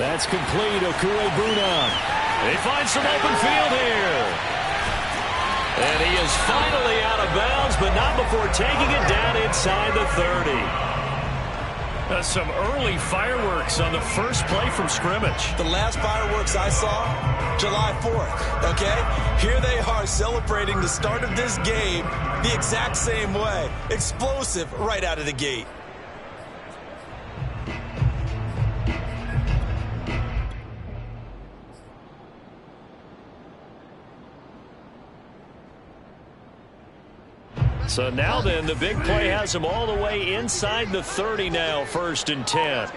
That's complete. Okue-Buna. They find some open field here. And he is finally out of bounds, but not before taking it down inside the 30. Some early fireworks on the first play from scrimmage. The last fireworks I saw, July 4th, okay? Here they are celebrating the start of this game the exact same way. Explosive right out of the gate. So now then, the big play has him all the way inside the 30 now, 1st and 10.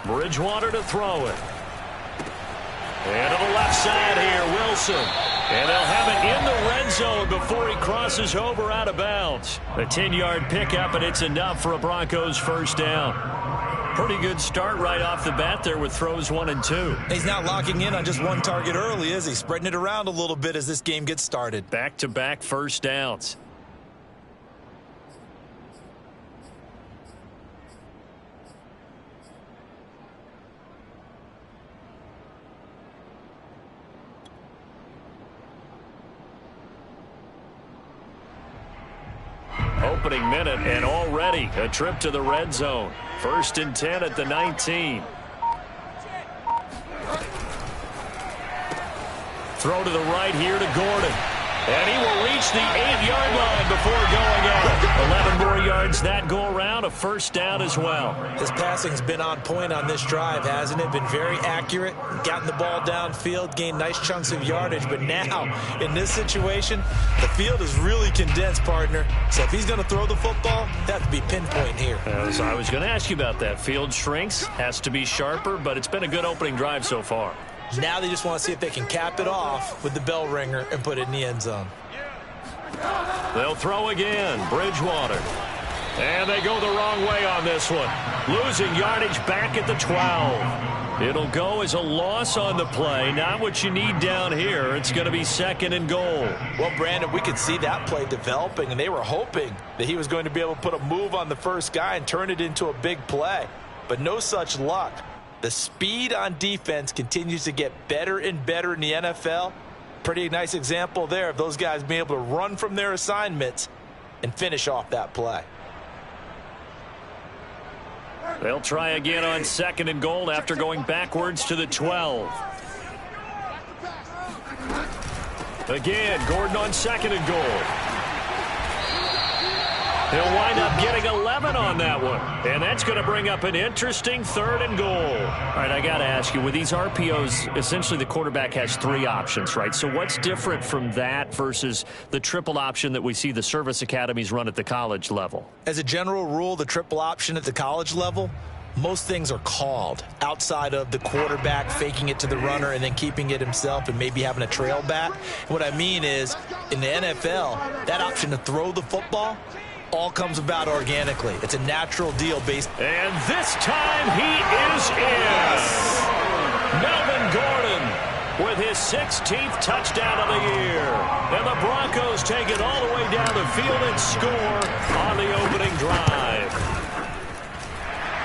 Bridgewater to throw it. And to the left side here, Wilson. And they'll have it in the red zone before he crosses over out of bounds. A 10-yard pickup, and it's enough for a Broncos first down. Pretty good start right off the bat there with throws 1 and 2. He's not locking in on just one target early, is he? Spreading it around a little bit as this game gets started. Back-to-back first downs. Opening minute, and already a trip to the red zone. 1st and 10 at the 19. Throw to the right here to Gordon. And he will reach the 8-yard line before going out. 11 more yards that go around, a first down as well. His passing's been on point on this drive, hasn't it? Been very accurate, gotten the ball downfield, gained nice chunks of yardage. But now, in this situation, the field is really condensed, partner. So if he's going to throw the football, that has to be pinpoint here. As I was going to ask you about that. Field shrinks, has to be sharper, but it's been a good opening drive so far. Now they just want to see if they can cap it off with the bell ringer and put it in the end zone. They'll throw again. Bridgewater. And they go the wrong way on this one. Losing yardage back at the 12. It'll go as a loss on the play. Not what you need down here. It's going to be 2nd and goal. Well, Brandon, we could see that play developing, and they were hoping that he was going to be able to put a move on the first guy and turn it into a big play. But no such luck. The speed on defense continues to get better and better in the NFL. Pretty nice example there of those guys being able to run from their assignments and finish off that play. They'll try again on 2nd and goal after going backwards to the 12. Again, Gordon on 2nd and goal. He'll wind up getting 11 on that one. And that's going to bring up an interesting 3rd and goal. All right, I got to ask you, with these RPOs, essentially the quarterback has 3 options, right? So what's different from that versus the triple option that we see the service academies run at the college level? As a general rule, the triple option at the college level, most things are called outside of the quarterback faking it to the runner and then keeping it himself and maybe having a trail back. What I mean is, in the NFL, that option to throw the football all comes about organically. It's a natural deal based. And this time he is in. Melvin Gordon with his 16th touchdown of the year. And the Broncos take it all the way down the field and score on the opening drive.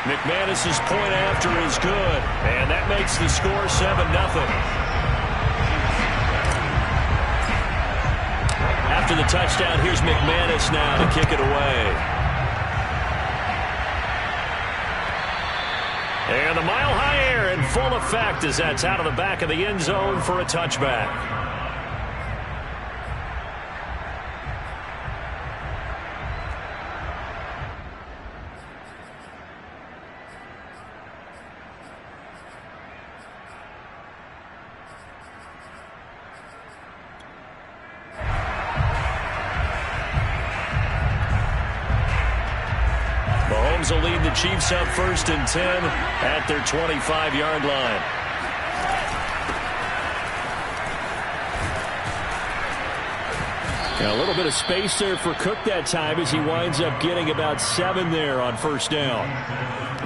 McManus's point after is good. And that makes the score 7-0. After the touchdown, here's McManus now to kick it away. And the mile-high air in full effect as that's out of the back of the end zone for a touchback. Will lead the Chiefs up 1st and 10 at their 25-yard line. Now a little bit of space there for Cook that time as he winds up getting about 7 there on 1st down.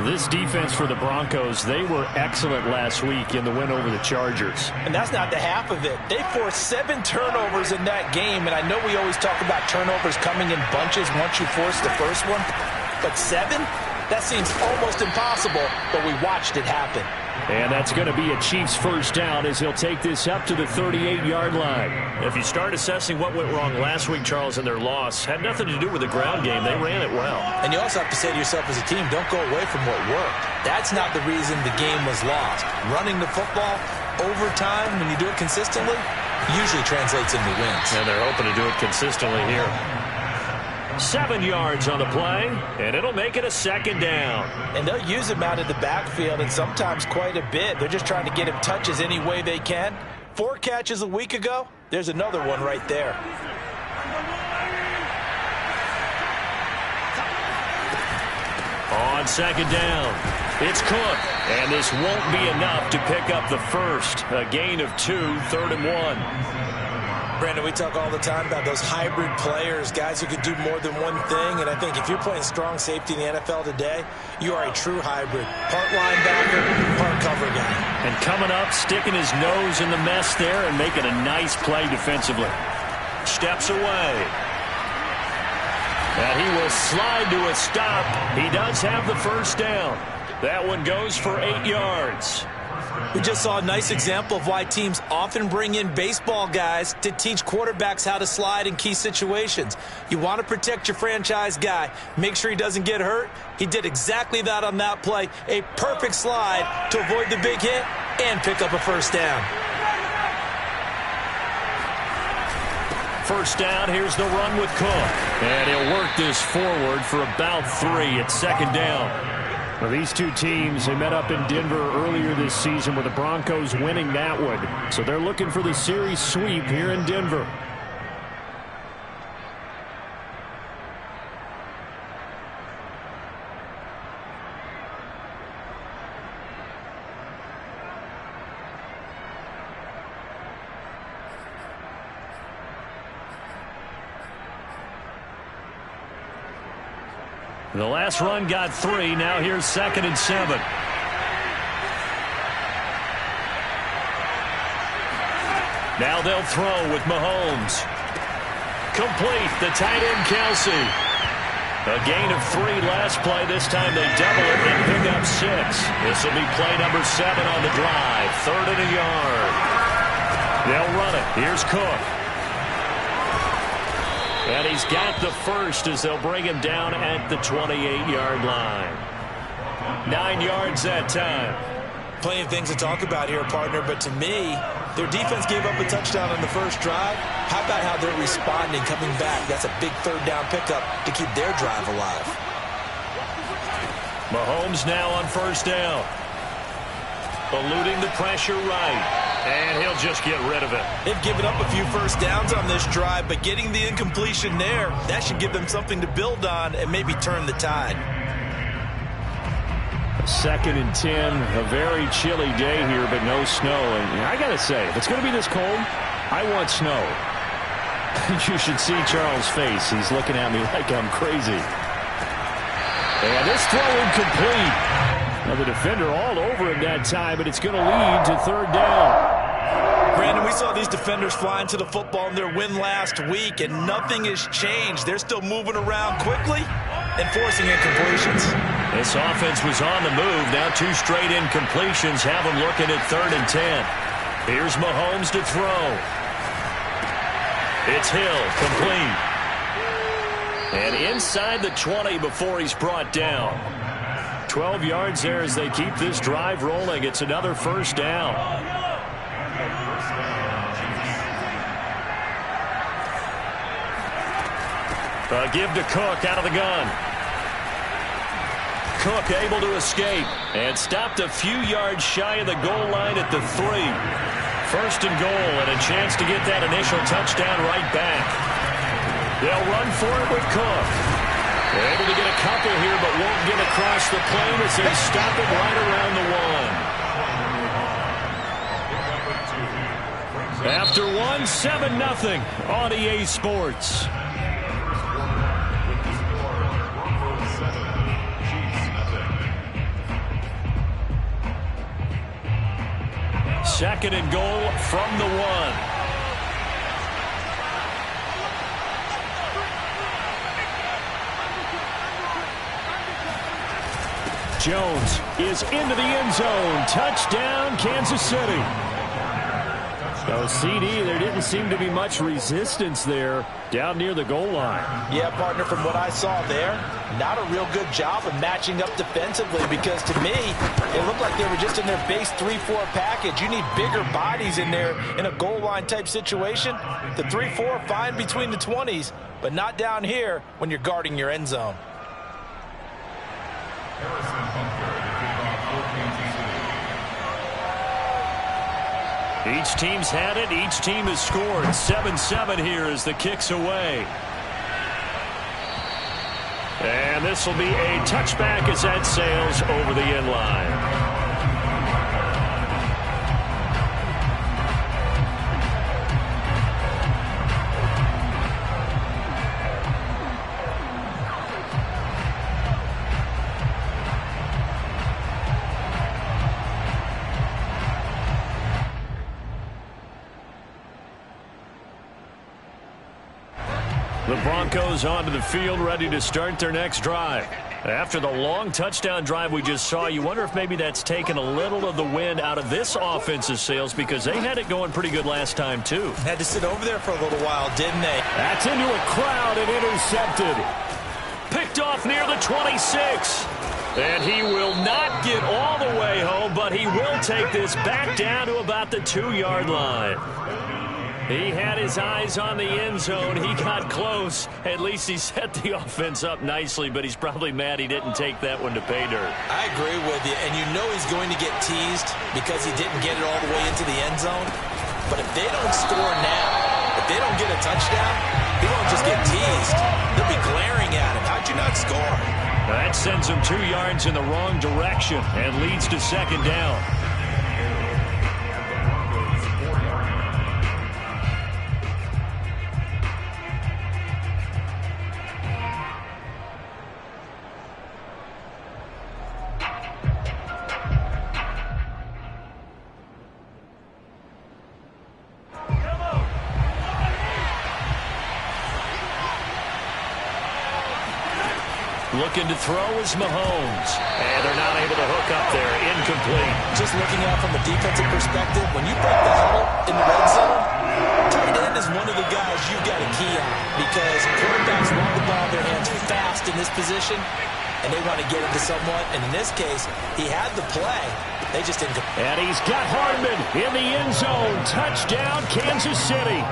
This defense for the Broncos, they were excellent last week in the win over the Chargers. And that's not the half of it. They forced 7 turnovers in that game, and I know we always talk about turnovers coming in bunches once you force the first one. But 7? That seems almost impossible, but we watched it happen. And that's going to be a Chiefs first down as he'll take this up to the 38-yard line. If you start assessing what went wrong last week, Charles, in their loss, had nothing to do with the ground game. They ran it well. And you also have to say to yourself as a team, don't go away from what worked. That's not the reason the game was lost. Running the football over time, when you do it consistently, usually translates into wins. And they're hoping to do it consistently here. 7 yards on the play, and it'll make it a second down. And they'll use him out of the backfield, and sometimes quite a bit. They're just trying to get him touches any way they can. 4 catches a week ago. There's another one right there. On second down, it's Cook. And this won't be enough to pick up the first. A gain of 2, 3rd and 1. Brandon, we talk all the time about those hybrid players, guys who can do more than one thing. And I think if you're playing strong safety in the NFL today, you are a true hybrid. Part linebacker, part cover guy. And coming up, sticking his nose in the mess there and making a nice play defensively. Steps away. And he will slide to a stop. He does have the first down. That one goes for 8 yards. We just saw a nice example of why teams often bring in baseball guys to teach quarterbacks how to slide in key situations. You want to protect your franchise guy. Make sure he doesn't get hurt. He did exactly that on that play. A perfect slide to avoid the big hit and pick up a first down. First down, here's the run with Cook. And he'll work this forward for about 3 at second down. Well, these two teams, they met up in Denver earlier this season with the Broncos winning that one. So they're looking for the series sweep here in Denver. The last run got 3. Now here's 2nd and 7. Now they'll throw with Mahomes. Complete. The tight end, Kelsey. A gain of 3 last play. This time they double it and pick up 6. This will be play number 7 on the drive. 3rd and a yard. They'll run it. Here's Cook. And he's got the first as they'll bring him down at the 28-yard line. 9 yards that time. Plenty of things to talk about here, partner, but to me, their defense gave up a touchdown on the first drive. How about how they're responding, coming back? That's a big 3rd down pickup to keep their drive alive. Mahomes now on first down. Eluding the pressure right. And he'll just get rid of it. They've given up a few first downs on this drive, but getting the incompletion there, that should give them something to build on and maybe turn the tide. 2nd and 10, a very chilly day here, but no snow. And I got to say, if it's going to be this cold, I want snow. You should see Charles' face. He's looking at me like I'm crazy. And this throw incomplete. Now the defender all over him that time, but it's going to lead to 3rd down. Brandon, we saw these defenders flying to the football in their win last week, and nothing has changed. They're still moving around quickly and forcing incompletions. This offense was on the move. Now 2 straight incompletions have them looking at 3rd and 10. Here's Mahomes to throw. It's Hill, complete. And inside the 20 before he's brought down. 12 yards there as they keep this drive rolling. It's another first down. Give to Cook out of the gun. Cook able to escape and stopped a few yards shy of the goal line at the 3. 1st and goal and a chance to get that initial touchdown right back. They'll run for it with Cook. They're able to get a couple here, but won't get across the plane as they stop it right around the 1. After 1, 7-0 on EA Sports. Second and goal from the 1. Jones is into the end zone. Touchdown, Kansas City. So, CD, there didn't seem to be much resistance there down near the goal line. Yeah, partner, from what I saw there, not a real good job of matching up defensively because to me, it looked like they were just in their base 3-4 package. You need bigger bodies in there in a goal line type situation. The 3-4, fine between the 20s, but not down here when you're guarding your end zone. Each team's had it. Each team has scored. 7-7 here as the kick's away. And this will be a touchback as that sails over the end line. The Broncos onto the field, ready to start their next drive. After the long touchdown drive we just saw, you wonder if maybe that's taken a little of the wind out of this offensive sails because they had it going pretty good last time, too. Had to sit over there for a little while, didn't they? That's into a crowd and intercepted. Picked off near the 26. And he will not get all the way home, but he will take this back down to about the 2-yard line. He had his eyes on the end zone. He got close. At least he set the offense up nicely, but he's probably mad he didn't take that one to pay dirt. I agree with you, and you know he's going to get teased because he didn't get it all the way into the end zone. But if they don't score now, if they don't get a touchdown, he won't just get teased. They'll be glaring at him. How'd you not score? That sends him 2 yards in the wrong direction and leads to second down. Looking to throw is Mahomes. And they're not able to hook up there. Incomplete. Just looking out from a defensive perspective, when you break the huddle in the red zone, tight end is one of the guys you've got a key on because quarterbacks want the ball in their hands fast in this position, and they want to get into someone. And in this case, he had the play. They just didn't. And he's got Hardman in the end zone. Touchdown, Kansas City.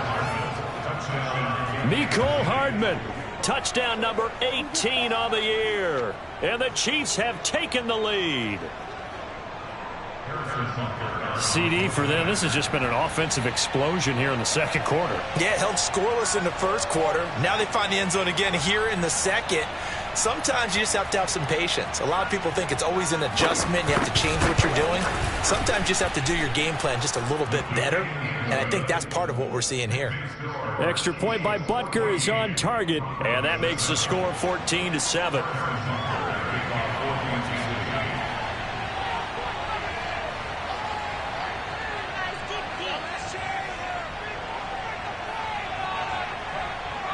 Mecole Hardman. Touchdown number 18 on the year. And the Chiefs have taken the lead. CD for them, this has just been an offensive explosion here in the second quarter. Yeah, held scoreless in the first quarter. Now they find the end zone again here in the second. Sometimes you just have to have some patience. A lot of people think it's always an adjustment. You have to change what you're doing. Sometimes you just have to do your game plan just a little bit better. And I think that's part of what we're seeing here. Extra point by Butker is on target. And that makes the score 14-7.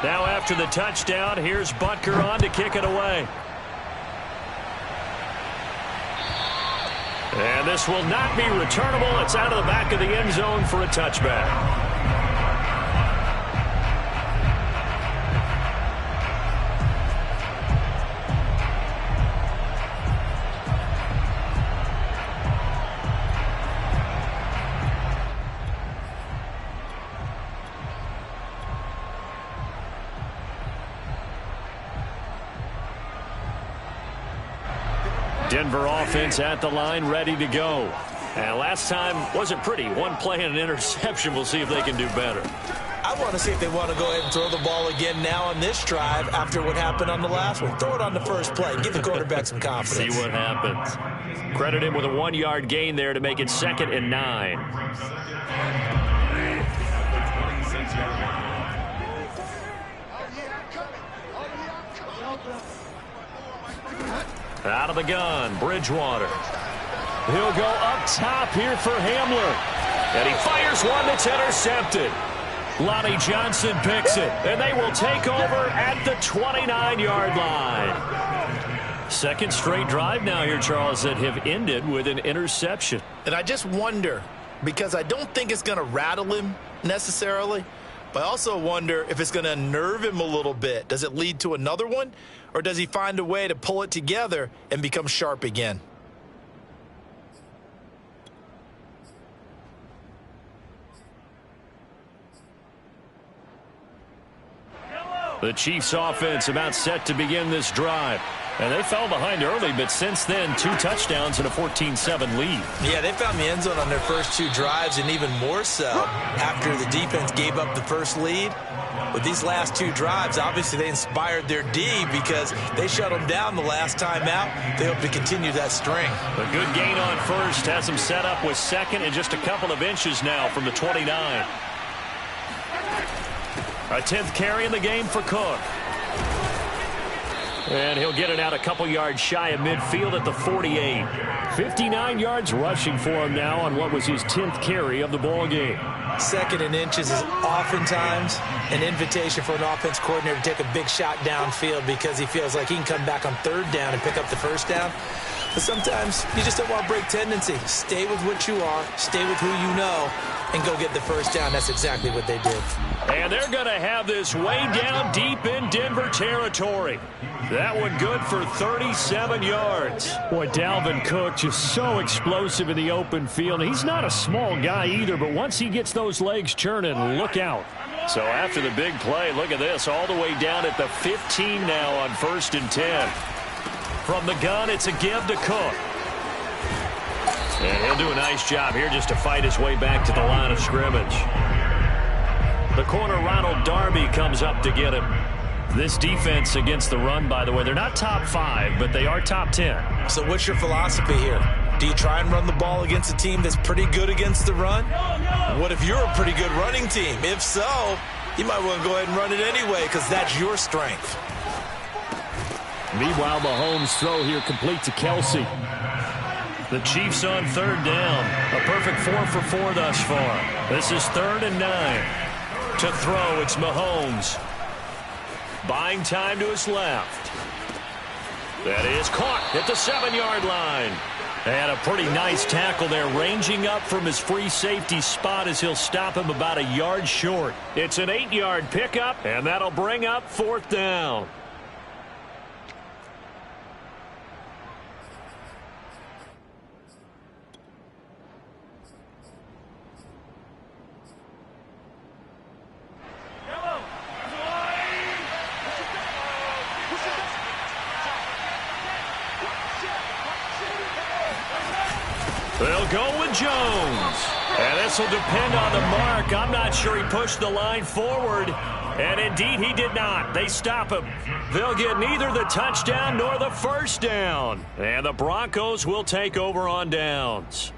Now after the touchdown, here's Butker on to kick it away. And this will not be returnable. It's out of the back of the end zone for a touchback. Denver offense at the line, ready to go. And last time wasn't pretty. One play and an interception. We'll see if they can do better. I want to see if they want to go ahead and throw the ball again now on this drive after what happened on the last one. Throw it on the first play. Give the quarterback some confidence. See what happens. Credit him with a 1-yard gain there to make it 2nd and 9. Out of the gun, Bridgewater. He'll go up top here for Hamler. And he fires one that's intercepted. Lonnie Johnson picks it. And they will take over at the 29-yard line. Second straight drive now here, Charles, that have ended with an interception. And I just wonder, because I don't think it's going to rattle him necessarily, but I also wonder if it's going to unnerve him a little bit. Does it lead to another one, or does he find a way to pull it together and become sharp again? The Chiefs offense about set to begin this drive. And they fell behind early, but since then, 2 touchdowns and a 14-7 lead. Yeah, they found the end zone on their first 2 drives, and even more so after the defense gave up the first lead. With these last 2 drives, obviously they inspired their D because they shut them down the last time out. They hope to continue that string. A good gain on first has them set up with second and just a couple of inches now from the 29. A 10th carry in the game for Cook. And he'll get it out a couple yards shy of midfield at the 48. 59 yards rushing for him now on what was his 10th carry of the ball game. Second and inches is oftentimes an invitation for an offense coordinator to take a big shot downfield because he feels like he can come back on third down and pick up the first down. But sometimes you just don't want to break tendency. Stay with what you are, stay with who you know, and go get the first down. That's exactly what they did. And they're going to have this way down deep in Denver territory. That one good for 37 yards. Boy, Dalvin Cook just so explosive in the open field. He's not a small guy either, but once he gets those legs churning, look out. So after the big play, look at this, all the way down at the 15 now on 1st and 10. From the gun, it's a give to Cook. And he'll do a nice job here just to fight his way back to the line of scrimmage. The corner, Ronald Darby, comes up to get him. This defense against the run, by the way, they're not top 5, but they are top 10. So what's your philosophy here? Do you try and run the ball against a team that's pretty good against the run? What if you're a pretty good running team? If so, you might want to go ahead and run it anyway because that's your strength. Meanwhile, Mahomes' throw here complete to Kelsey. The Chiefs on 3rd down. A perfect 4 for 4 thus far. This is 3rd and 9. To throw, it's Mahomes. Buying time to his left. That is caught at the 7-yard line. And a pretty nice tackle there, ranging up from his free safety spot as he'll stop him about a yard short. It's an 8-yard pickup, and that'll bring up 4th down. They'll go with Jones. And this will depend on the mark. I'm not sure he pushed the line forward. And indeed, he did not. They stop him. They'll get neither the touchdown nor the first down. And the Broncos will take over on downs.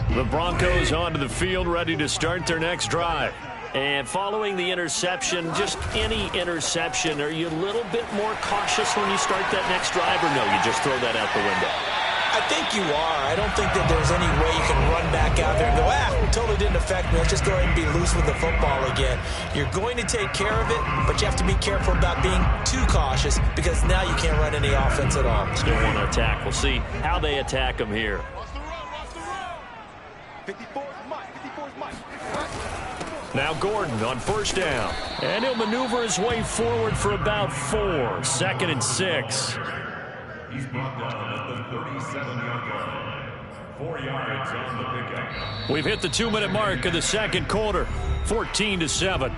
The Broncos onto the field, ready to start their next drive. And following the interception, just any interception, are you a little bit more cautious when you start that next drive, or no, you just throw that out the window? I think you are. I don't think that there's any way you can run back out there and go, it totally didn't affect me. Let's just go ahead and be loose with the football again. You're going to take care of it, but you have to be careful about being too cautious because now you can't run any offense at all. Still want to attack. We'll see how they attack him here. 54's Mike. 54's Mike. Now Gordon on 1st down. And he'll maneuver his way forward for about 4. 2nd and 6. He's brought down at the 37-yard line. 4 yards on the pickup. We've hit the 2-minute mark of the second quarter. 14-7.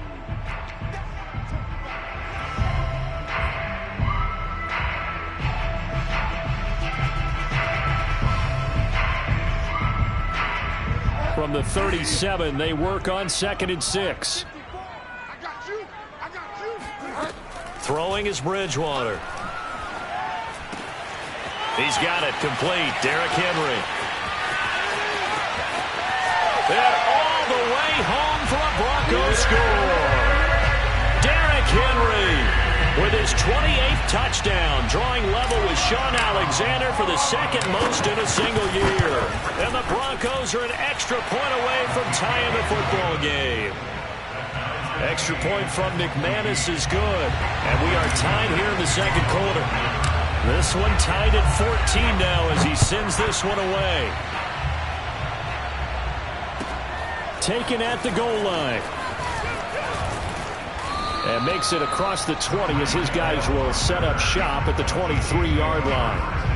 From the 37, they work on 2nd and 6. Throwing is Bridgewater. He's got it complete. Derrick Henry. And all the way home for a Broncos score. Derrick Henry with his 28th touchdown, drawing level with Sean Alexander for the second most in a single year. And the Broncos are an extra point away from tying the football game. Extra point from McManus is good. And we are tied here in the second quarter. This one tied at 14 now as he sends this one away. Taken at the goal line. And makes it across the 20 as his guys will set up shop at the 23-yard line.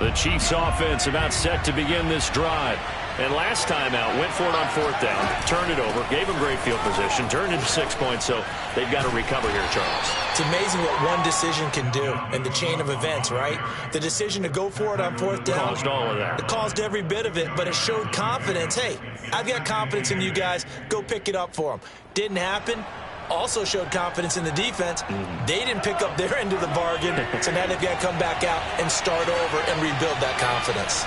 The Chiefs offense about set to begin this drive. And last time out, went for it on fourth down, turned it over, gave them great field position, turned into 6 points, so they've got to recover here, Charles. It's amazing what one decision can do in the chain of events, right? The decision to go for it on fourth down. Caused all of that. It caused every bit of it, but it showed confidence. Hey, I've got confidence in you guys. Go pick it up for them. Didn't happen. Also showed confidence in the defense. They didn't pick up their end of the bargain, so now they've got to come back out and start over and rebuild that confidence.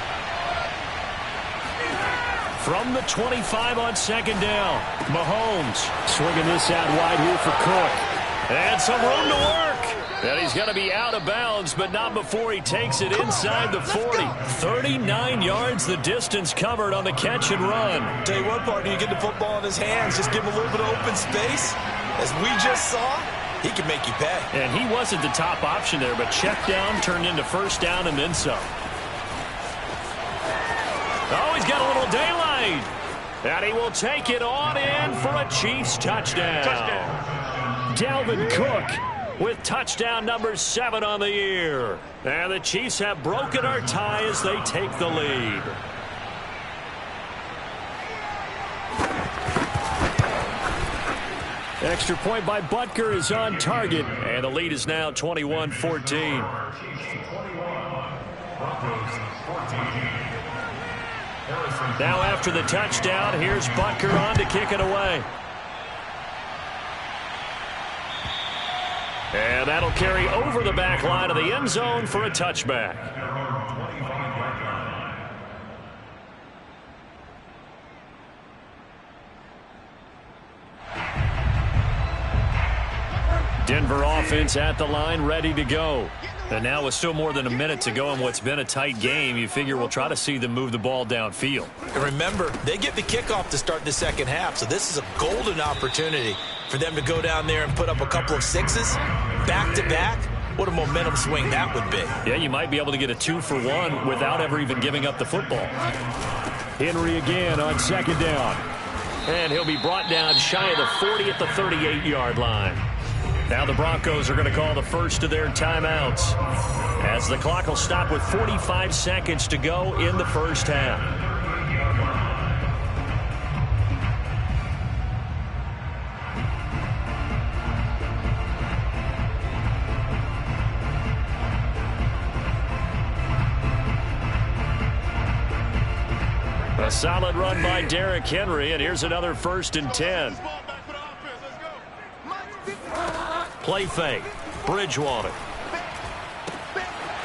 From the 25 on second down, Mahomes swinging this out wide here for Cook. And some room to work. And he's going to be out of bounds, but not before he takes it inside the 40. 39 yards the distance covered on the catch and run. Tell you what, partner, you get the football in his hands, just give him a little bit of open space. As we just saw, he can make you pay. And he wasn't the top option there, but check down turned into first down and then some. Oh, he's got a little daylight. And he will take it on in for a Chiefs touchdown. Dalvin Cook with touchdown number 7 on the year. And the Chiefs have broken our tie as they take the lead. Extra point by Butker is on target. And the lead is now 21-14. Now after the touchdown, here's Butker on to kick it away. And that'll carry over the back line of the end zone for a touchback. Denver offense at the line, ready to go. And now with still more than a minute to go in what's been a tight game, you figure we'll try to see them move the ball downfield. And remember, they get the kickoff to start the second half, so this is a golden opportunity for them to go down there and put up a couple of sixes back-to-back. What a momentum swing that would be. Yeah, you might be able to get a 2-for-1 without ever even giving up the football. Henry again on second down. And he'll be brought down shy of the 40 at the 38-yard line. Now the Broncos are going to call the first of their timeouts as the clock will stop with 45 seconds to go in the first half. A solid run by Derrick Henry, and here's another 1st and 10. Play fake. Bridgewater.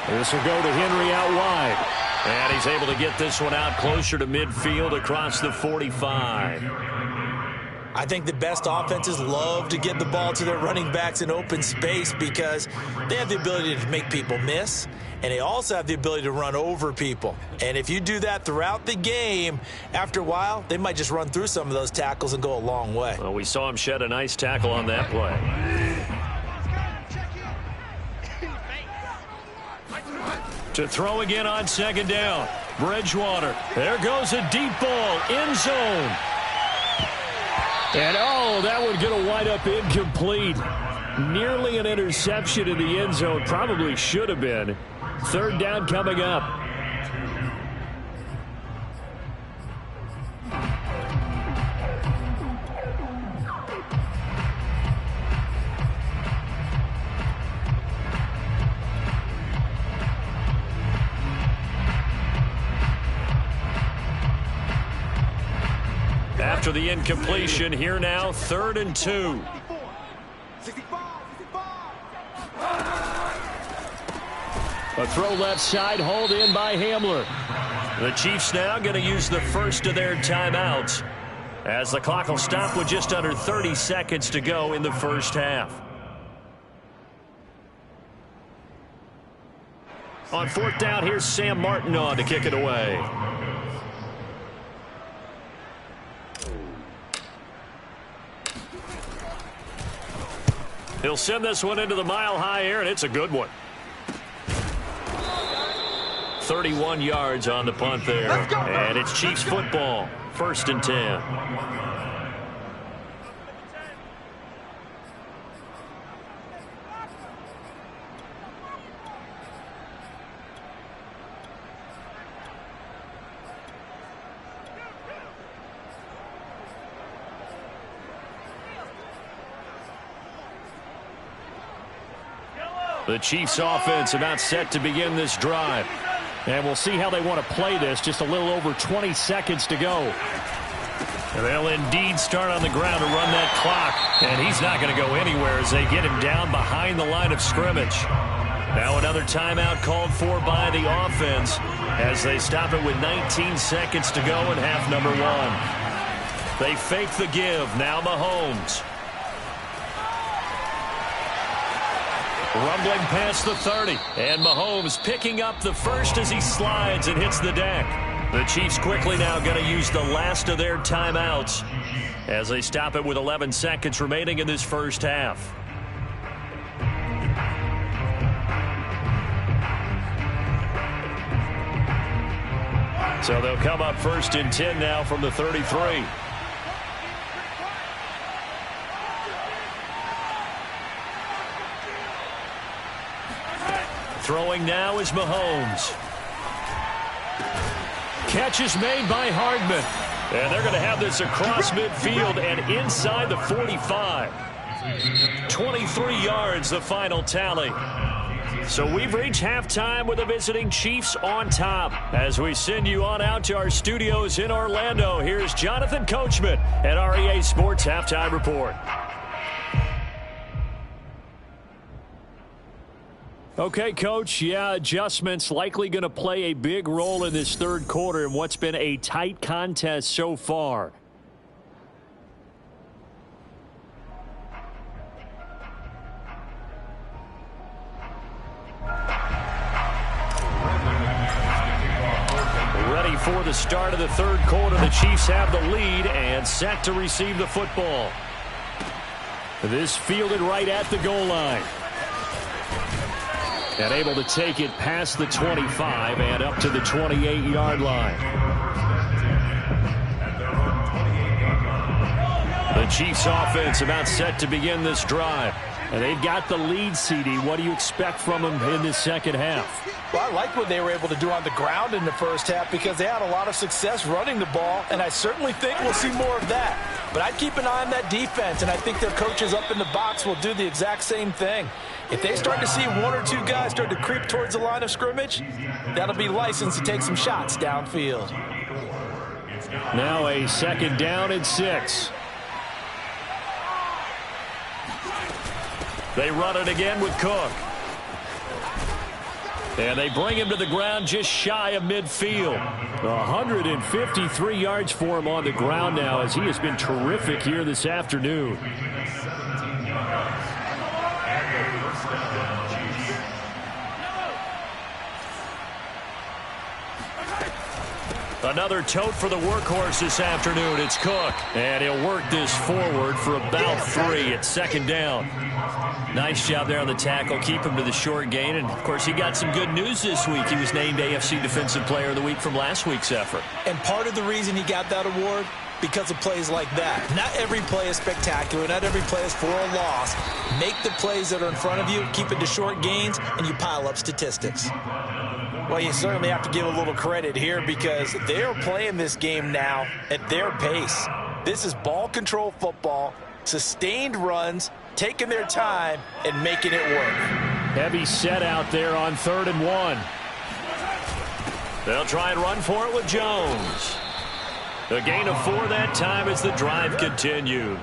This will go to Henry out wide. And he's able to get this one out closer to midfield across the 45. I think the best offenses love to get the ball to their running backs in open space because they have the ability to make people miss, and they also have the ability to run over people. And if you do that throughout the game, after a while, they might just run through some of those tackles and go a long way. Well, we saw him shed a nice tackle on that play. To throw again on second down. Bridgewater. There goes a deep ball. End zone. And, oh, that would get a wide-up incomplete. Nearly an interception in the end zone. Probably should have been. 3rd down coming up. After the incompletion, here now, 3rd and 2. A throw left side, hauled in by Hamler. The Chiefs now going to use the first of their timeouts as the clock will stop with just under 30 seconds to go in the first half. On fourth down, here's Sam Martin on to kick it away. He'll send this one into the mile-high air, and it's a good one. 31 yards on the punt there. And it's Chiefs football. 1st and 10. The Chiefs offense about set to begin this drive. And we'll see how they want to play this. Just a little over 20 seconds to go. And they'll indeed start on the ground to run that clock. And he's not going to go anywhere as they get him down behind the line of scrimmage. Now another timeout called for by the offense as they stop it with 19 seconds to go in half number 1. They fake the give. Now Mahomes. Rumbling past the 30. And Mahomes picking up the first as he slides and hits the deck. The Chiefs quickly now going to use the last of their timeouts as they stop it with 11 seconds remaining in this first half. So they'll come up 1st and 10 now from the 33. Throwing now is Mahomes. Catch is made by Hardman. And they're going to have this across midfield and inside the 45. 23 yards, the final tally. So we've reached halftime with the visiting Chiefs on top. As we send you on out to our studios in Orlando, here's Jonathan Coachman at REA Sports Halftime Report. Okay, Coach, yeah, adjustments likely going to play a big role in this third quarter in what's been a tight contest so far. Ready for the start of the third quarter. The Chiefs have the lead and set to receive the football. This fielded right at the goal line. And able to take it past the 25 and up to the 28-yard line. The Chiefs offense about set to begin this drive. And they've got the lead, CD. What do you expect from them in this second half? Well, I like what they were able to do on the ground in the first half because they had a lot of success running the ball, and I certainly think we'll see more of that. But I'd keep an eye on that defense, and I think their coaches up in the box will do the exact same thing. If they start to see one or two guys start to creep towards the line of scrimmage, that'll be licensed to take some shots downfield. Now a 2nd down and 6. They run it again with Cook. And they bring him to the ground just shy of midfield. 153 yards for him on the ground now as he has been terrific here this afternoon. Another tote for the workhorse this afternoon. It's Cook. And he'll work this forward for about 3 at 2nd down. Nice job there on the tackle. Keep him to the short gain. And, of course, he got some good news this week. He was named AFC Defensive Player of the Week from last week's effort. And part of the reason he got that award, because of plays like that. Not every play is spectacular. Not every play is for a loss. Make the plays that are in front of you, keep it to short gains, and you pile up statistics. Well, you certainly have to give a little credit here because they're playing this game now at their pace. This is ball control football, sustained runs, taking their time, and making it work. Heavy set out there on 3rd and 1. They'll try and run for it with Jones. A gain of 4 that time as the drive continues.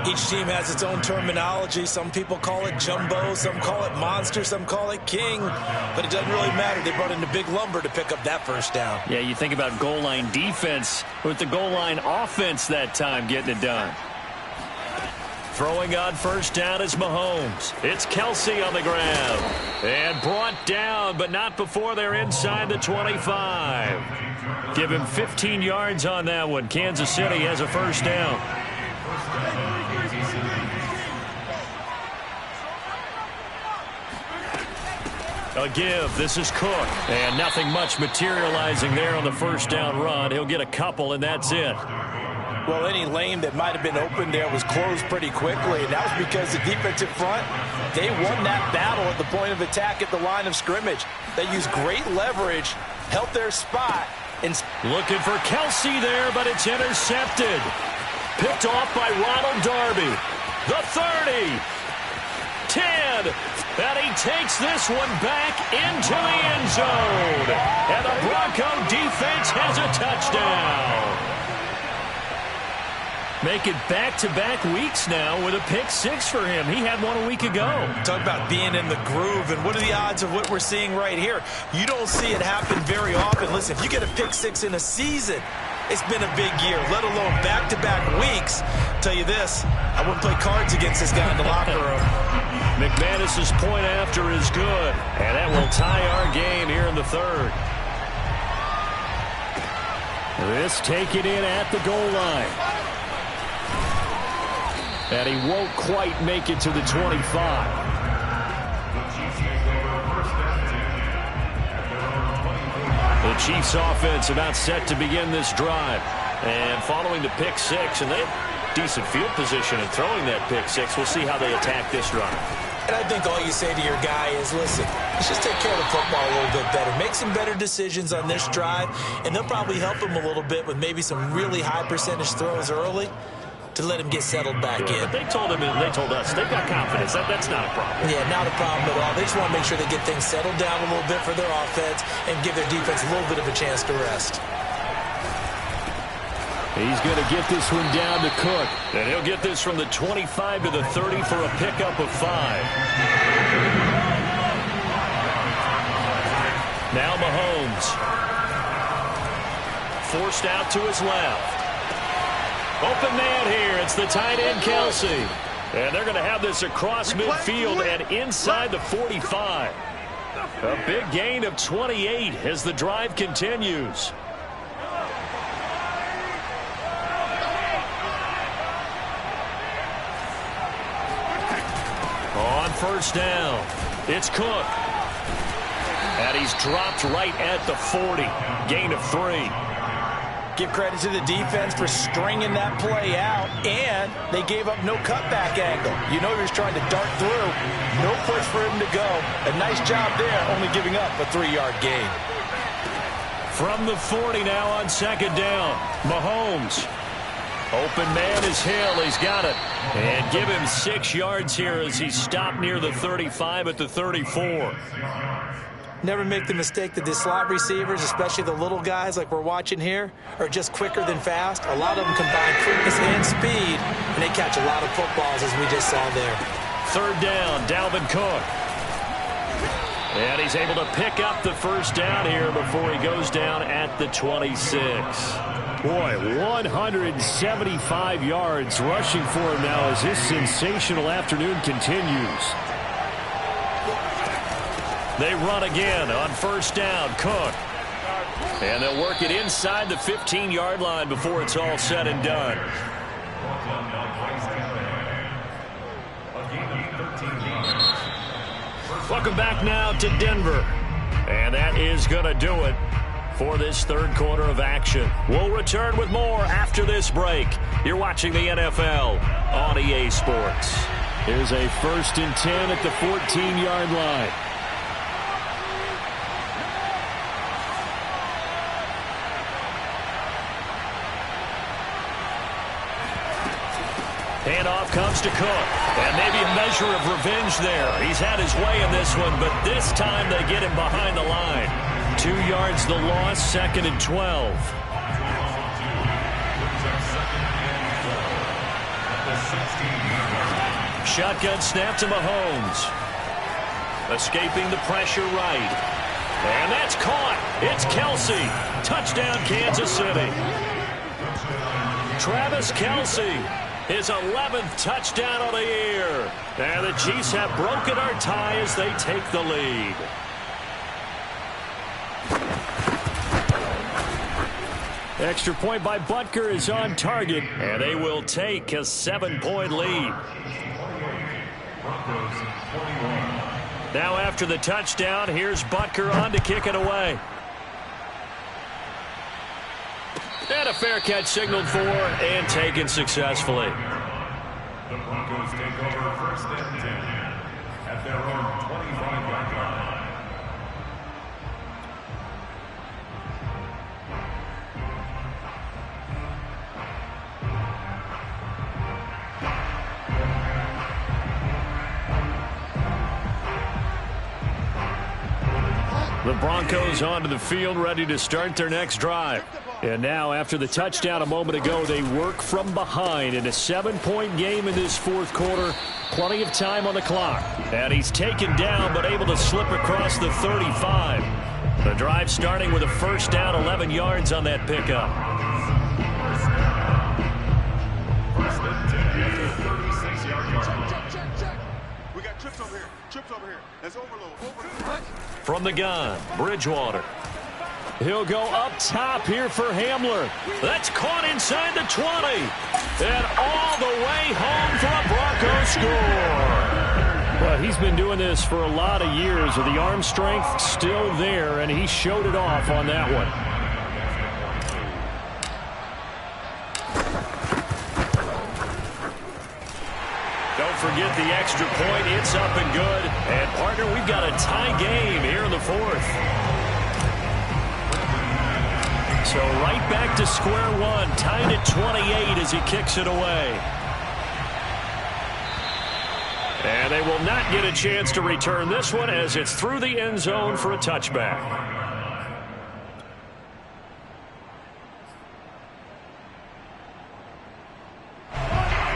Each team has its own terminology. Some people call it jumbo, some call it monster, some call it king. But it doesn't really matter. They brought in the big lumber to pick up that first down. Yeah, you think about goal line defense with the goal line offense that time getting it done. Throwing on first down is Mahomes. It's Kelsey on the ground. And brought down, but not before they're inside the 25. Give him 15 yards on that one. Kansas City has a first down. A give. This is Cook. And nothing much materializing there on the first down run. He'll get a couple, and that's it. Well, any lane that might have been open there was closed pretty quickly, and that was because the defensive front, they won that battle at the point of attack at the line of scrimmage. They used great leverage, held their spot. And looking for Kelsey there, but it's intercepted. Picked off by Ronald Darby. The 30. 10. And he takes this one back into the end zone. And the Bronco defense has a touchdown. Make it back-to-back weeks now with a pick-6 for him. He had one a week ago. Talk about being in the groove, and what are the odds of what we're seeing right here? You don't see it happen very often. Listen, if you get a pick-6 in a season, it's been a big year, let alone back-to-back weeks. Tell you this, I wouldn't play cards against this guy in the locker room. McManus's point after is good, and that will tie our game here in the third. This taken in at the goal line. And he won't quite make it to the 25. The Chiefs offense about set to begin this drive. And following the pick-6, and they have decent field position in throwing that pick-6. We'll see how they attack this drive. And I think all you say to your guy is, listen, let's just take care of the football a little bit better. Make some better decisions on this drive, and they'll probably help him a little bit with maybe some really high percentage throws early to let him get settled back in. But they told him, and they told us, they've got confidence. That's not a problem. Yeah, not a problem at all. They just want to make sure they get things settled down a little bit for their offense and give their defense a little bit of a chance to rest. He's going to get this one down to Cook. And he'll get this from the 25 to the 30 for a pickup of 5. Now Mahomes. Forced out to his left. Open man here. It's the tight end, Kelsey. And they're going to have this across midfield and inside the 45. A big gain of 28 as the drive continues. On first down, it's Cook. And he's dropped right at the 40. Gain of 3. Give credit to the defense for stringing that play out, and they gave up no cutback angle. You know he was trying to dart through. No place for him to go. A nice job there, only giving up a 3-yard gain. From the 40 now on second down, Mahomes. Open man is Hill. He's got it. And give him 6 yards here as he stopped near the 35 at the 34. Never make the mistake that the slot receivers, especially the little guys like we're watching here, are just quicker than fast. A lot of them combine quickness and speed, and they catch a lot of footballs, as we just saw there. Third down, Dalvin Cook. And he's able to pick up the first down here before he goes down at the 26. Boy, 175 yards rushing for him now as this sensational afternoon continues. They run again on first down, Cook. And they'll work it inside the 15-yard line before it's all said and done. Welcome back now to Denver. And that is going to do it for this third quarter of action. We'll return with more after this break. You're watching the NFL on EA Sports. Here's a 1st and 10 at the 14-yard line. Handoff comes to Cook. And maybe a measure of revenge there. He's had his way in this one, but this time they get him behind the line. 2 yards the loss, 2nd and 12. Shotgun snap to Mahomes. Escaping the pressure right. And that's caught. It's Kelsey. Touchdown, Kansas City. Travis Kelsey, his 11th touchdown of the year. And the Chiefs have broken our tie as they take the lead. Extra point by Butker is on target, and they will take a 7-point lead. Now after the touchdown, here's Butker on to kick it away. And a fair catch signaled for and taken successfully. The Broncos take over first and 10 at their own 25-yard line. The Broncos onto the field, ready to start their next drive. And now, after the touchdown a moment ago, they work from behind in a 7-point game in this fourth quarter. Plenty of time on the clock. And he's taken down, but able to slip across the 35. The drive starting with a first down, 11 yards on that pickup. First and 10 at the 36-yard line. Check. We got trips over here. Trips over here. That's overload. From the gun, Bridgewater. He'll go up top here for Hamler. That's caught inside the 20. And all the way home for a Broncos score. Well, he's been doing this for a lot of years with the arm strength still there, and he showed it off on that one. Don't forget the extra point. It's up and good. And, partner, we've got a tie game here in the fourth. So right back to square one, tied at 28 as he kicks it away. And they will not get a chance to return this one as it's through the end zone for a touchback.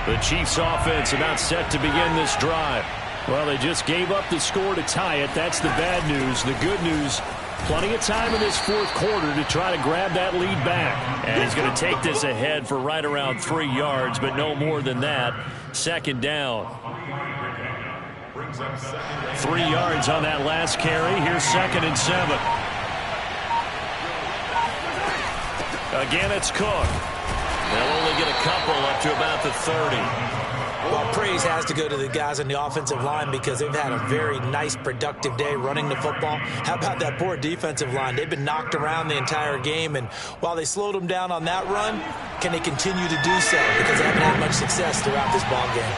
The Chiefs offense about set to begin this drive. Well, they just gave up the score to tie it. That's the bad news. The good news, plenty of time in this fourth quarter to try to grab that lead back. And he's going to take this ahead for right around 3 yards, but no more than that. Second down. 3 yards on that last carry. Here's 2nd and 7. Again, it's Cook. They'll only get a couple up to about the 30. Well, praise has to go to the guys on the offensive line because they've had a very nice, productive day running the football. How about that poor defensive line? They've been knocked around the entire game, and while they slowed them down on that run, can they continue to do so? Because they haven't had much success throughout this ball game.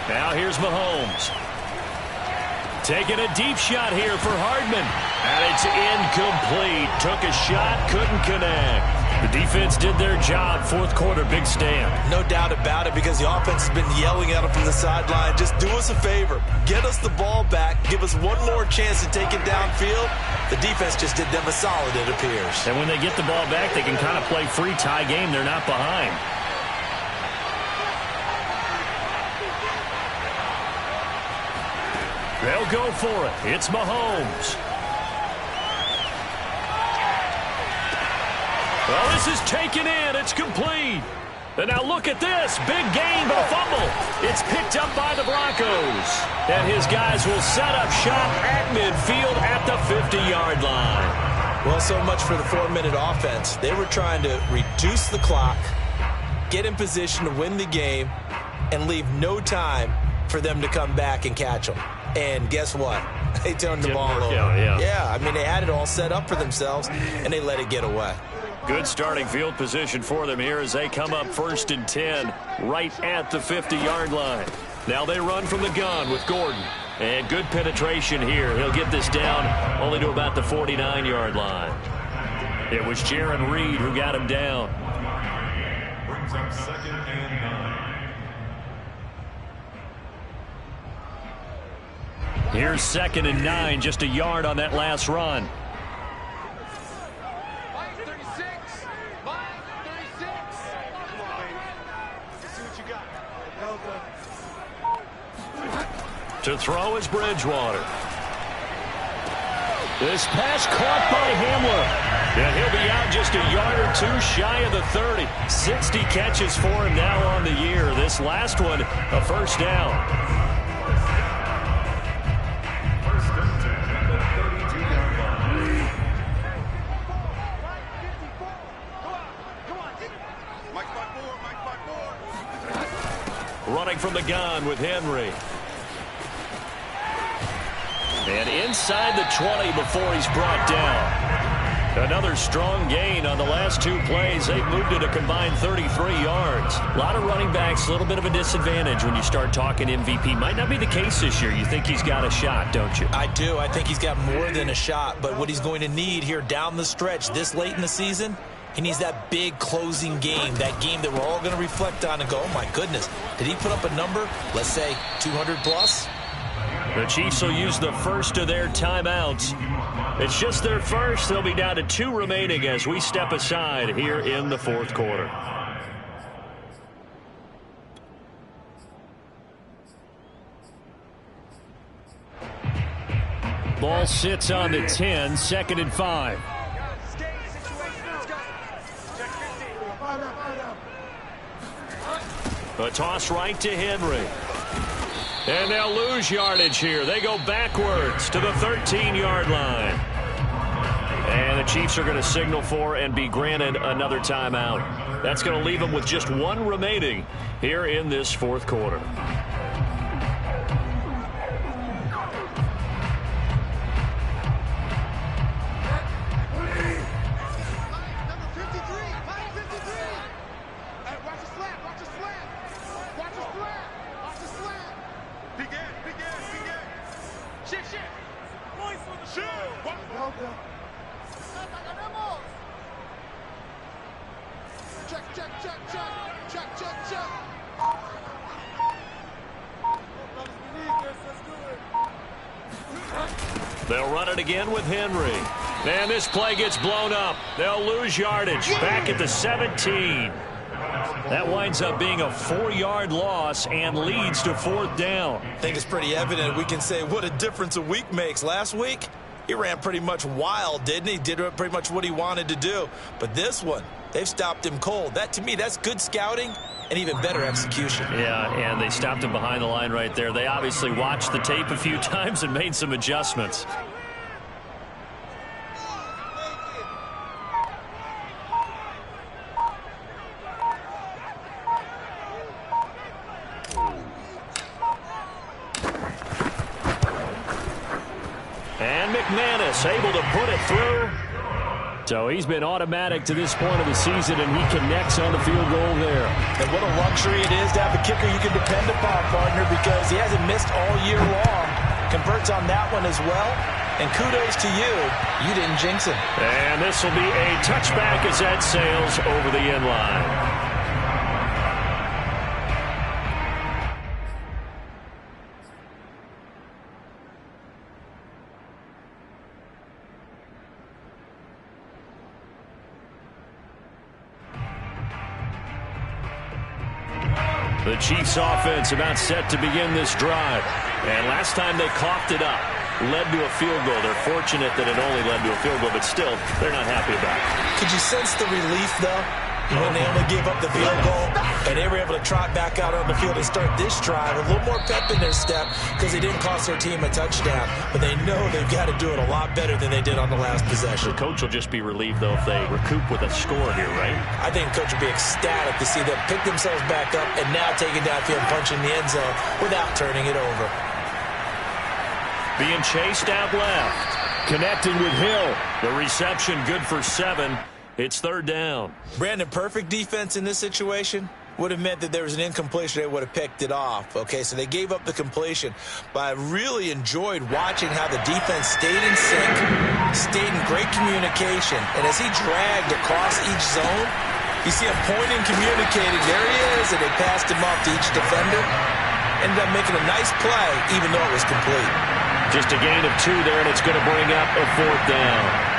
Now here's Mahomes. Taking a deep shot here for Hardman. And it's incomplete. Took a shot, couldn't connect. The defense did their job. Fourth quarter, big stand. No doubt about it, because the offense has been yelling at them from the sideline. Just do us a favor. Get us the ball back. Give us one more chance to take it downfield. The defense just did them a solid, it appears. And when they get the ball back, they can kind of play free tie game. They're not behind. They'll go for it. It's Mahomes. Well, this is taken in. It's complete. And now look at this. Big gain, but a fumble. It's picked up by the Broncos. And his guys will set up shop at midfield at the 50-yard line. Well, so much for the 4-minute offense. They were trying to reduce the clock, get in position to win the game, and leave no time for them to come back and catch them. And guess what? They turned the ball over. Yeah, I mean, they had it all set up for themselves, and they let it get away. Good starting field position for them here as they come up 1st and 10 right at the 50-yard line. Now they run from the gun with Gordon. And good penetration here. He'll get this down only to about the 49-yard line. It was Jaron Reed who got him down. Brings up 2nd and 9. Here's 2nd and 9, just a yard on that last run. To throw is Bridgewater. This pass caught by Hamler. And he'll be out just a yard or two shy of the 30. 60 catches for him now on the year. This last one, a first down. First and 10 at the 32-yard line. Running from the gun with Henry. And inside the 20 before he's brought down. Another strong gain on the last two plays. They've moved it a combined 33 yards. A lot of running backs, a little bit of a disadvantage when you start talking MVP. Might not be the case this year. You think he's got a shot, don't you? I do. I think he's got more than a shot. But what he's going to need here down the stretch this late in the season, he needs that big closing game, that game that we're all going to reflect on and go, oh, my goodness, did he put up a number, let's say 200 plus? The Chiefs will use the first of their timeouts. It's just their first. They'll be down to 2 remaining as we step aside here in the fourth quarter. Ball sits on the 10, 2nd and 5. A toss right to Henry. And they'll lose yardage here. They go backwards to the 13-yard line. And the Chiefs are going to signal for and be granted another timeout. That's going to leave them with just 1 remaining here in this fourth quarter. They'll run it again with Henry. And this play gets blown up. They'll lose yardage back at the 17. That winds up being a 4-yard loss and leads to 4th down. I think it's pretty evident. We can say what a difference a week makes. Last week, he ran pretty much wild, didn't he? Did pretty much what he wanted to do. But this one, they've stopped him cold. That, to me, that's good scouting and even better execution. Yeah, and they stopped him behind the line right there. They obviously watched the tape a few times and made some adjustments. And McManus able to put it through. So he's been automatic to this point of the season, and he connects on the field goal there. And what a luxury it is to have a kicker you can depend upon, partner, because he hasn't missed all year long. Converts on that one as well. And kudos to you. You didn't jinx him. And this will be a touchback as that sails over the end line. The Chiefs offense about set to begin this drive. And last time they coughed it up, led to a field goal. They're fortunate that it only led to a field goal, but still, they're not happy about it. Could you sense the relief, though, when they only gave up the field goal and they were able to trot back out on the field and start this drive? A little more pep in their step because they didn't cost their team a touchdown. But they know they've got to do it a lot better than they did on the last possession. The coach will just be relieved, though, if they recoup with a score here, right? I think the coach will be ecstatic to see them pick themselves back up and now taking downfield and punching the end zone without turning it over. Being chased out left. Connecting with Hill. The reception good for 7. It's 3rd down. Brandon, perfect defense in this situation would have meant that there was an incompletion. They would have picked it off. Okay, so they gave up the completion. But I really enjoyed watching how the defense stayed in sync, stayed in great communication. And as he dragged across each zone, you see him pointing, communicating. There he is, and they passed him off to each defender. Ended up making a nice play, even though it was complete. Just a gain of 2 there, and it's going to bring up a 4th down.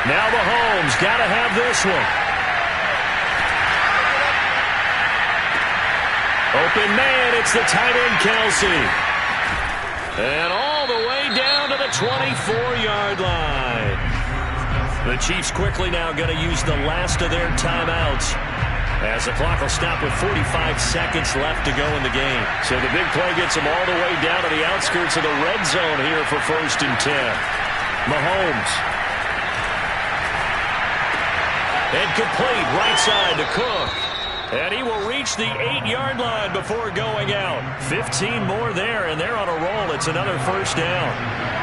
Now Mahomes got to have this one. Open man, it's the tight end, Kelsey. And all the way down to the 24-yard line. The Chiefs quickly now going to use the last of their timeouts, as the clock will stop with 45 seconds left to go in the game. So the big play gets them all the way down to the outskirts of the red zone here for 1st and 10. Mahomes. And complete right side to Cook. And he will reach the 8-yard line before going out. 15 more there, and they're on a roll. It's another 1st down.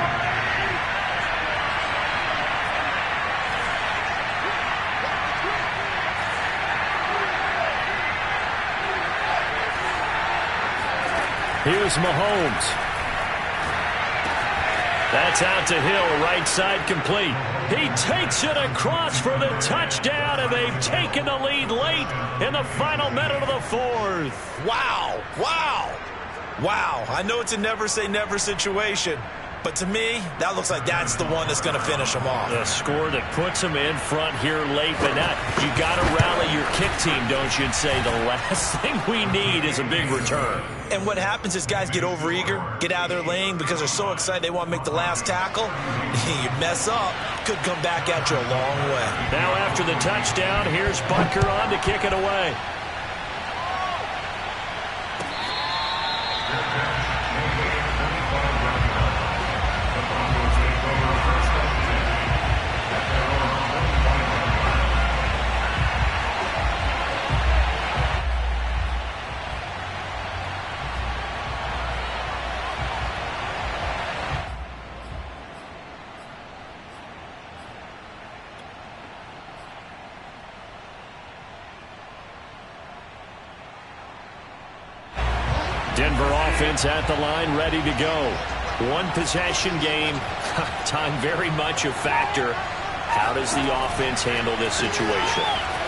Here's Mahomes. That's out to Hill, right side complete. He takes it across for the touchdown, and they've taken the lead late in the final minute of the 4th. Wow, wow, wow. I know it's a never say never situation, but to me, that looks like that's the one that's going to finish them off. The score that puts them in front here late, but now you got to rally your kick team, don't you, and say the last thing we need is a big return. And what happens is guys get overeager, get out of their lane because they're so excited they want to make the last tackle. You mess up, could come back at you a long way. Now after the touchdown, here's Butker on to kick it away. Denver offense at the line, ready to go. One possession game. Time very much a factor. How does the offense handle this situation?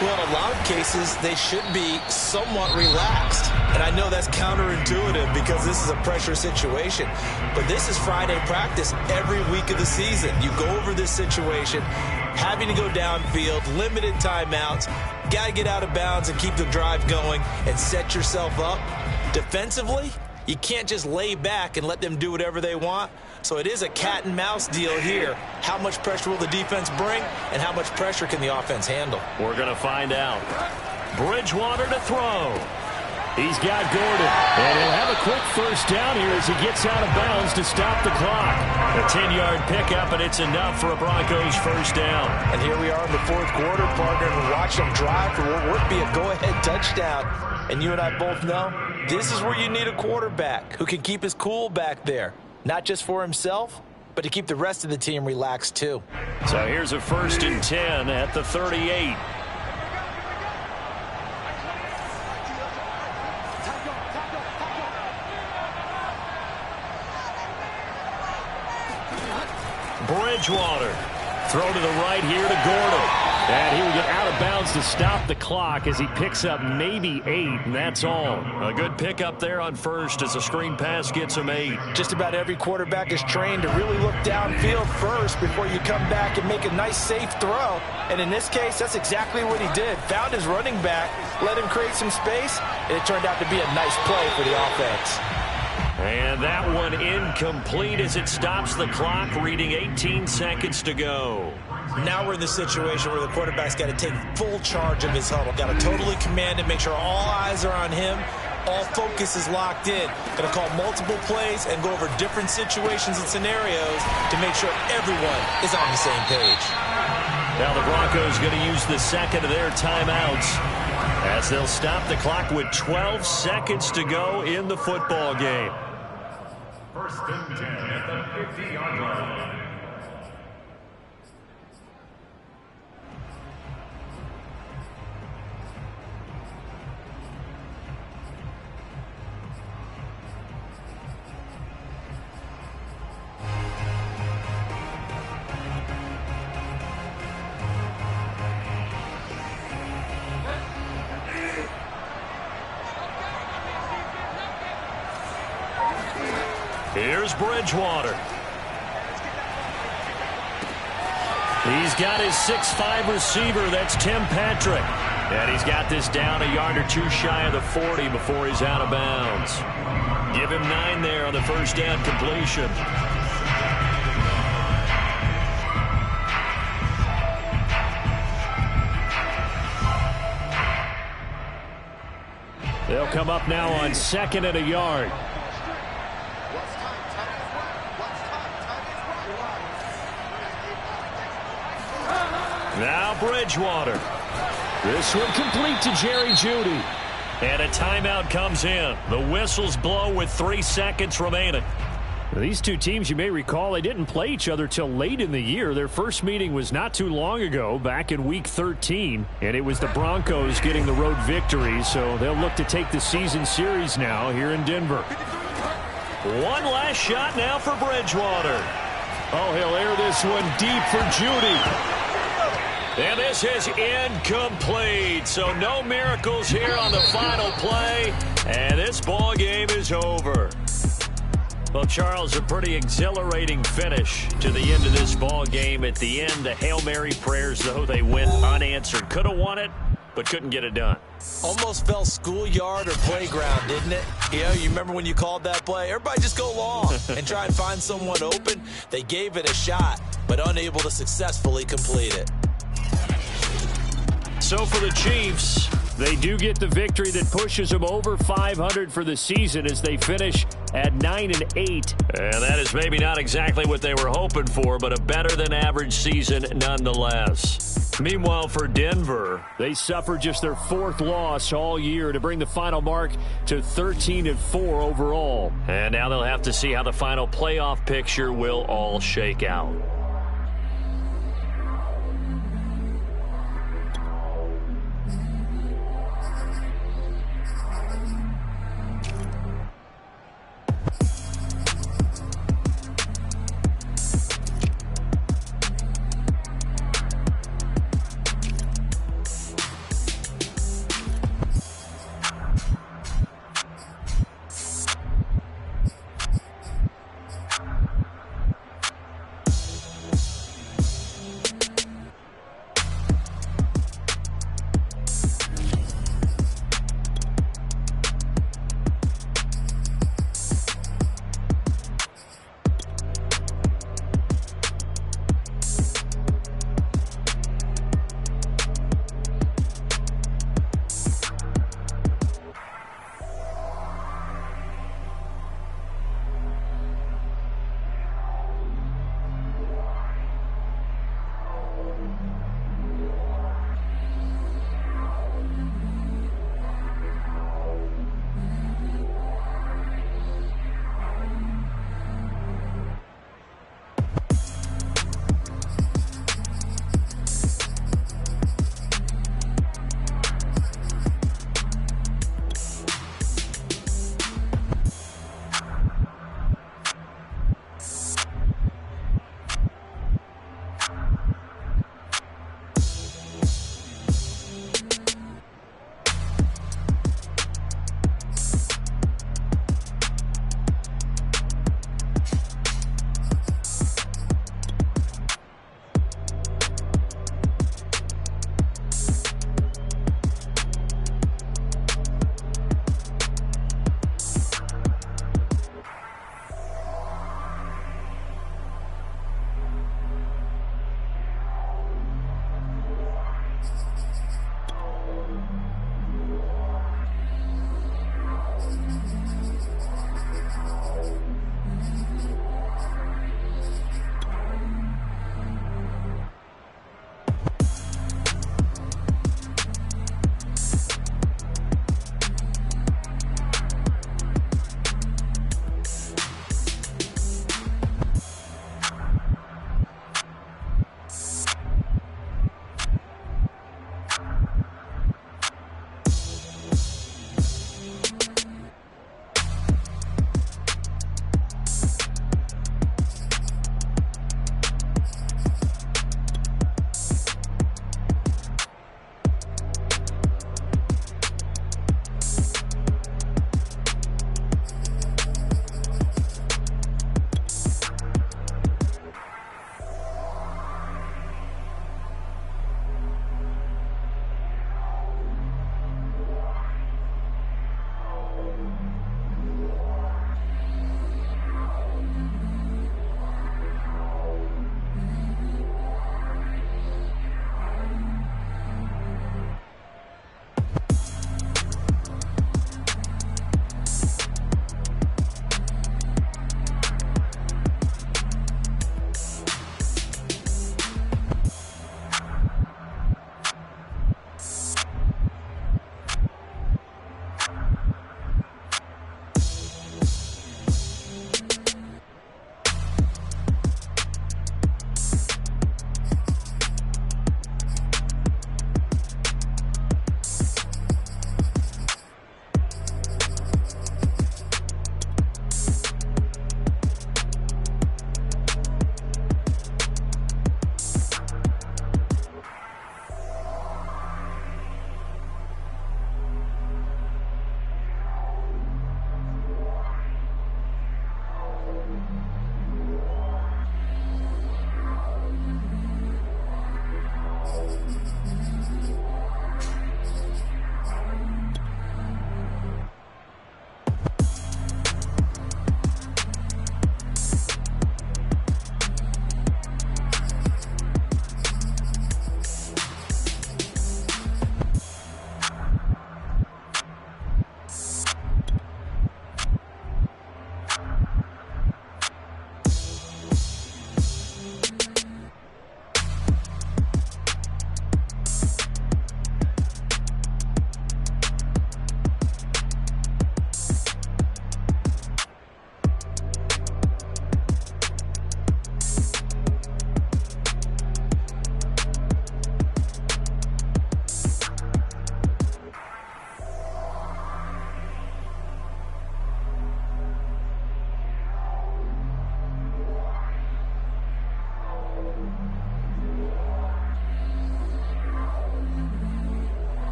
Well, in a lot of cases, they should be somewhat relaxed. And I know that's counterintuitive because this is a pressure situation. But this is Friday practice every week of the season. You go over this situation, having to go downfield, limited timeouts, got to get out of bounds and keep the drive going and set yourself up. Defensively, you can't just lay back and let them do whatever they want. So it is a cat and mouse deal here. How much pressure will the defense bring, and how much pressure can the offense handle? We're going to find out. Bridgewater to throw. He's got Gordon, and he'll have a quick 1st down here as he gets out of bounds to stop the clock. A 10-yard pickup, and it's enough for a Broncos 1st down. And here we are in the 4th quarter, partner, and watch them drive for what would be a go-ahead touchdown. And you and I both know this is where you need a quarterback who can keep his cool back there. Not just for himself, but to keep the rest of the team relaxed too. So here's a 1st and 10 at the 38. Bridgewater. Throw to the right here to Gordon. And he will get out of bounds to stop the clock as he picks up maybe 8, and that's all. A good pickup there on 1st as a screen pass gets him 8. Just about every quarterback is trained to really look downfield first before you come back and make a nice, safe throw. And in this case, that's exactly what he did. Found his running back, let him create some space, and it turned out to be a nice play for the offense. And that one incomplete as it stops the clock, reading 18 seconds to go. Now we're in the situation where the quarterback's got to take full charge of his huddle. Got to totally command it, make sure all eyes are on him. All focus is locked in. Going to call multiple plays and go over different situations and scenarios to make sure everyone is on the same page. Now the Broncos going to use the second of their timeouts as they'll stop the clock with 12 seconds to go in the football game. 1st and 10 at the 50-yard line. Here's Bridgewater. He's got his 6'5" receiver. That's Tim Patrick. And he's got this down a yard or two shy of the 40 before he's out of bounds. Give him 9 there on the first down completion. They'll come up now on 2nd and a yard. Now Bridgewater. This one complete to Jerry Jeudy. And a timeout comes in. The whistles blow with 3 seconds remaining. These two teams, you may recall, they didn't play each other till late in the year. Their first meeting was not too long ago, back in Week 13. And it was the Broncos getting the road victory, so they'll look to take the season series now here in Denver. One last shot now for Bridgewater. Oh, he'll air this one deep for Jeudy. And this is incomplete. So no miracles here on the final play. And this ball game is over. Well, Charles, a pretty exhilarating finish to the end of this ball game. At the end, the Hail Mary prayers, though, they went unanswered. Could have won it, but couldn't get it done. Almost felt schoolyard or playground, didn't it? You remember when you called that play? Everybody just go long and try and find someone open. They gave it a shot, but unable to successfully complete it. So for the Chiefs, they do get the victory that pushes them over 500 for the season as they finish at 9-8. And that is maybe not exactly what they were hoping for, but a better than average season nonetheless. Meanwhile, for Denver, they suffered just their 4th loss all year to bring the final mark to 13-4 overall. And now they'll have to see how the final playoff picture will all shake out.